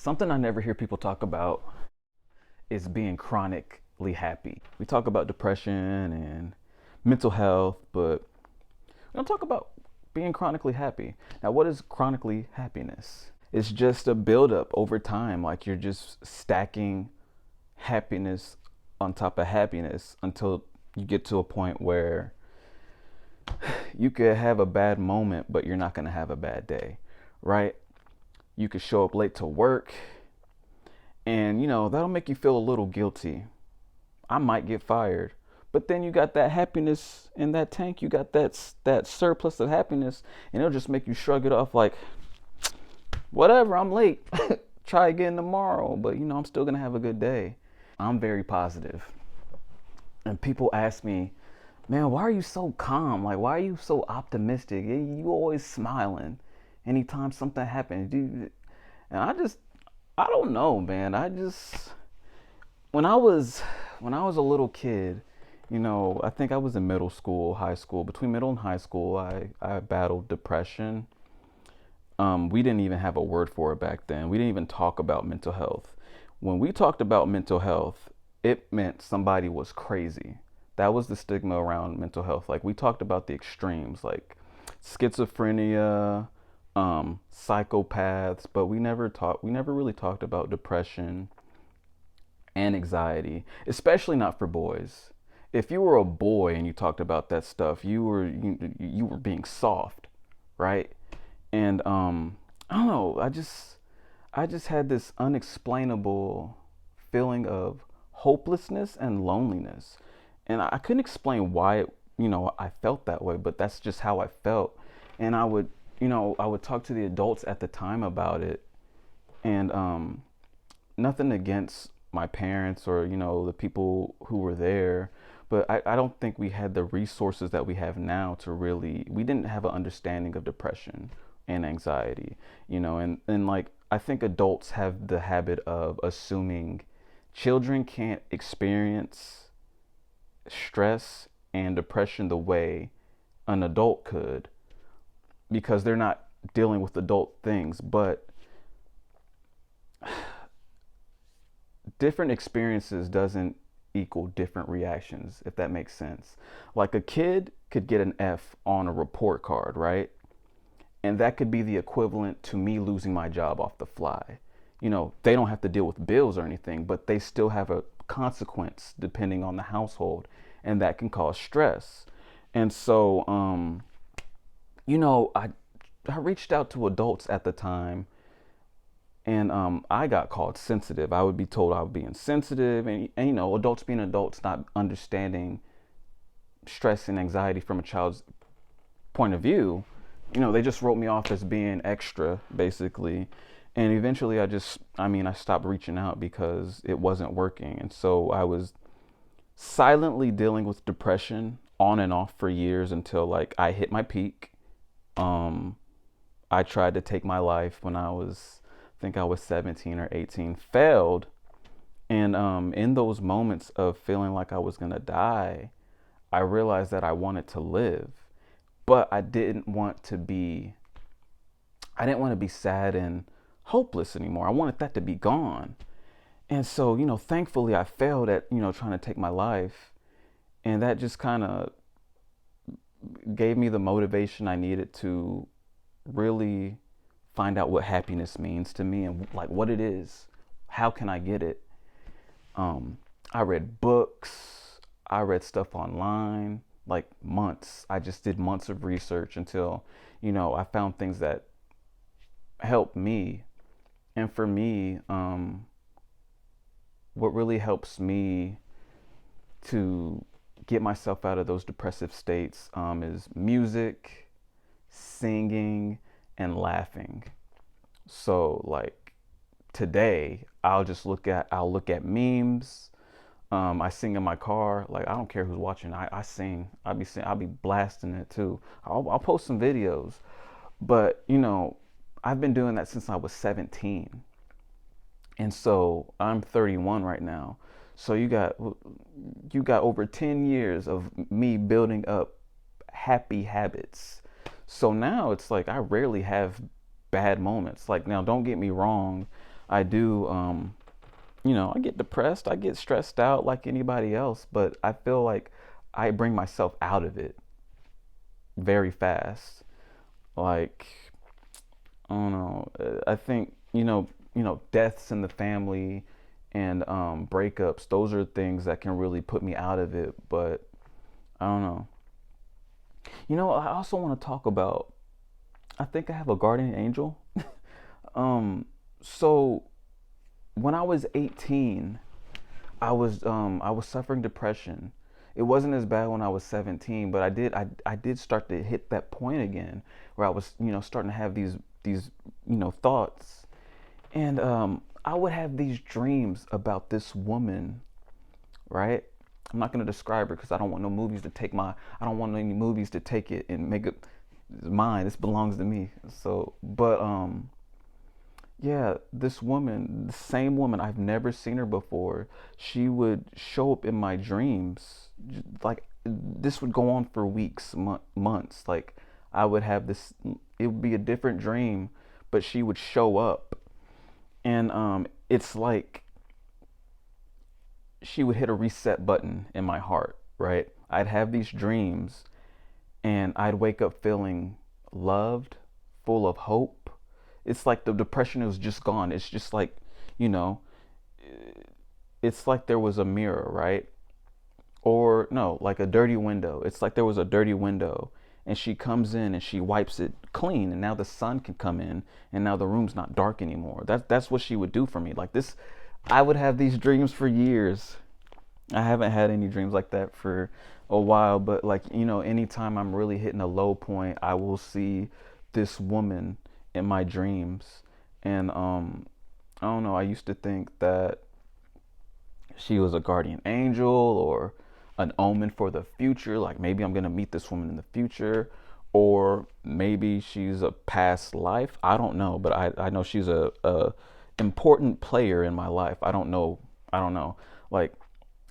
Something I never hear people talk about is being chronically happy. We talk about depression and mental health, but we don't talk about being chronically happy. Now, what is chronically happiness? It's just a buildup over time. Like you're just stacking happiness on top of happiness until you get to a point where you could have a bad moment, but you're not going to have a bad day, right? You could show up late to work and that'll make you feel a little guilty. I might get fired, but then you got that happiness in that tank. You got that surplus of happiness, and it'll just make you shrug it off like, whatever, I'm late. Try again tomorrow, but I'm still gonna have a good day. I'm very positive, and people ask me, man, why are you so calm? Like, why are you so optimistic? You always smiling anytime something happens. And I don't know, man. When I was a little kid, I think I was in middle school, high school. Between middle and high school, I battled depression. We didn't even have a word for it back then. We didn't even talk about mental health. When we talked about mental health, it meant somebody was crazy. That was the stigma around mental health. Like we talked about the extremes, like schizophrenia, psychopaths, but we never really talked about depression and anxiety, especially not for boys. If you were a boy and you talked about that stuff, you were being soft, right? And I don't know, I just had this unexplainable feeling of hopelessness and loneliness. And I couldn't explain why I felt that way, but that's just how I felt. And I would talk to the adults at the time about it, and nothing against my parents or the people who were there, but I don't think we had the resources that we have now to really. We didn't have an understanding of depression and anxiety, and like I think adults have the habit of assuming children can't experience stress and depression the way an adult could because they're not dealing with adult things. But different experiences doesn't equal different reactions, if that makes sense. Like a kid could get an F on a report card, right? And that could be the equivalent to me losing my job off the fly. They don't have to deal with bills or anything, but they still have a consequence depending on the household, and that can cause stress. And so, I reached out to adults at the time, and I got called sensitive. I would be told I was being insensitive, and adults being adults, not understanding stress and anxiety from a child's point of view. They just wrote me off as being extra, basically. And eventually, I stopped reaching out because it wasn't working. And so I was silently dealing with depression on and off for years until like I hit my peak. I tried to take my life when I think I was 17 or 18, failed. And in those moments of feeling like I was gonna die, I realized that I wanted to live, but I didn't want to be sad and hopeless anymore. I wanted that to be gone. And so, thankfully I failed at, trying to take my life. And that just kind of gave me the motivation I needed to really find out what happiness means to me and like what it is. How can I get it? I read books, I read stuff online, like months. I just did months of research until, I found things that helped me. And for me, what really helps me to get myself out of those depressive states is music, singing, and laughing. So like today, I'll look at memes. I sing in my car. Like I don't care who's watching. I sing. I'll be blasting it too. I'll post some videos. But I've been doing that since I was 17. And so I'm 31 right now. So you got over 10 years of me building up happy habits. So now it's like I rarely have bad moments. Like now, don't get me wrong. I do, I get depressed, I get stressed out like anybody else, but I feel like I bring myself out of it very fast. Like, I don't know. I think, deaths in the family and breakups, those are things that can really put me out of it. But I don't know. I also want to talk about, I think I have a guardian angel. Um, so when I was 18, I was suffering depression. It wasn't as bad when I was 17, but I did start to hit that point again where I was, starting to have these thoughts. And I would have these dreams about this woman, right? I'm not going to describe her because I don't want any movies to take it and make it mine. This belongs to me. So, but yeah, this woman, the same woman, I've never seen her before. She would show up in my dreams. Like, this would go on for weeks, months. Like, I would have this, it would be a different dream, but she would show up. And it's like she would hit a reset button in my heart, right? I'd have these dreams and I'd wake up feeling loved, full of hope. It's like the depression was just gone. It's just like, you know, it's like there was a mirror, right? Or no, like a dirty window. It's like there was a dirty window and she comes in and she wipes it clean and now the sun can come in and now the room's not dark anymore. That's what she would do for me. Like this, I would have these dreams for years. I haven't had any dreams like that for a while, but like, anytime I'm really hitting a low point, I will see this woman in my dreams. And I don't know, I used to think that she was a guardian angel or an omen for the future. Like maybe I'm gonna meet this woman in the future, or maybe she's a past life. I don't know, but I know she's a important player in my life. I don't know. Like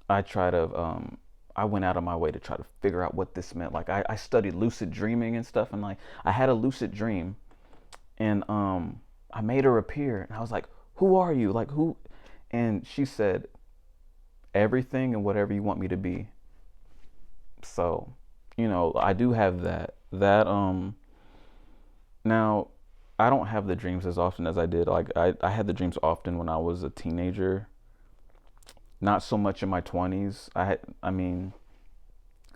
I try to I went out of my way to try to figure out what this meant. Like I studied lucid dreaming and stuff, and like I had a lucid dream, and I made her appear, and I was like, "Who are you? Like who?" And she said, "Everything and whatever you want me to be." So, I do have that. Now I don't have the dreams as often as I did. Like I had the dreams often when I was a teenager. Not so much in my 20s. I mean,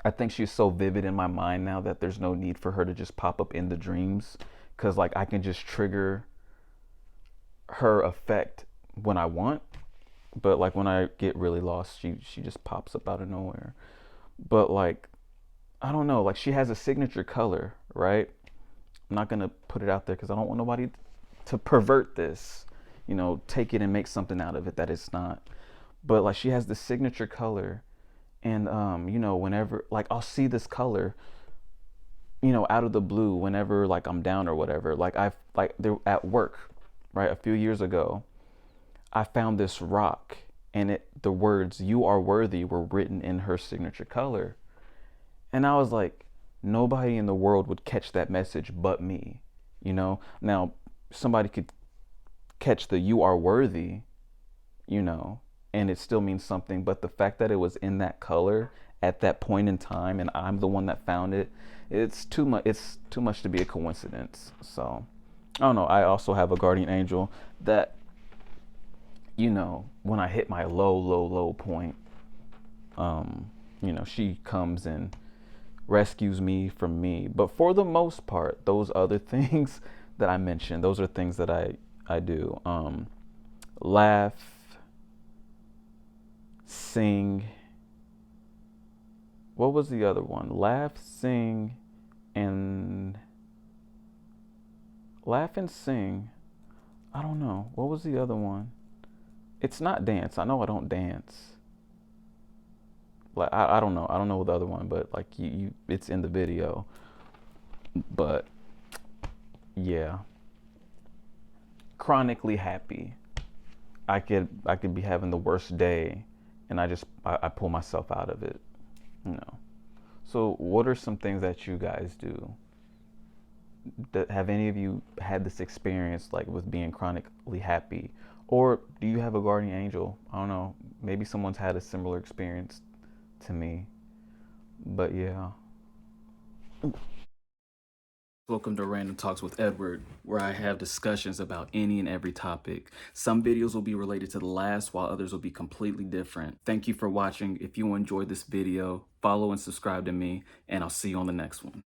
I think she's so vivid in my mind now that there's no need for her to just pop up in the dreams, cuz like I can just trigger her effect when I want. But like when I get really lost, she just pops up out of nowhere. But like I don't know, like she has a signature color, right? I'm not going to put it out there cuz I don't want nobody to pervert this, take it and make something out of it that it's not. But like she has the signature color, and whenever like I'll see this color, out of the blue whenever like I'm down or whatever. Like I've like there at work, right? A few years ago, I found this rock, and the words "You are worthy" were written in her signature color. And I was like, nobody in the world would catch that message but me, Now somebody could catch the "You are worthy," you know, and it still means something. But the fact that it was in that color at that point in time, and I'm the one that found it, it's too much. It's too much to be a coincidence. So I don't know. I also have a guardian angel that, when I hit my low, low, low point, she comes and rescues me from me. But for the most part, those other things that I mentioned, those are things that I do. Laugh, sing. What was the other one? And laugh and sing. I don't know. What was the other one? It's not dance. I know I don't dance. Like I don't know. I don't know the other one, but like it's in the video. But yeah, chronically happy. I could be having the worst day, and I pull myself out of it. So what are some things that you guys do? Have any of you had this experience like with being chronically happy, Or do you have a guardian angel? I don't know. Maybe someone's had a similar experience to me. But yeah. Welcome to Random Talks with Edward, where I have discussions about any and every topic. Some videos will be related to the last, while others will be completely different. Thank you for watching. If you enjoyed this video, follow and subscribe to me, and I'll see you on the next one.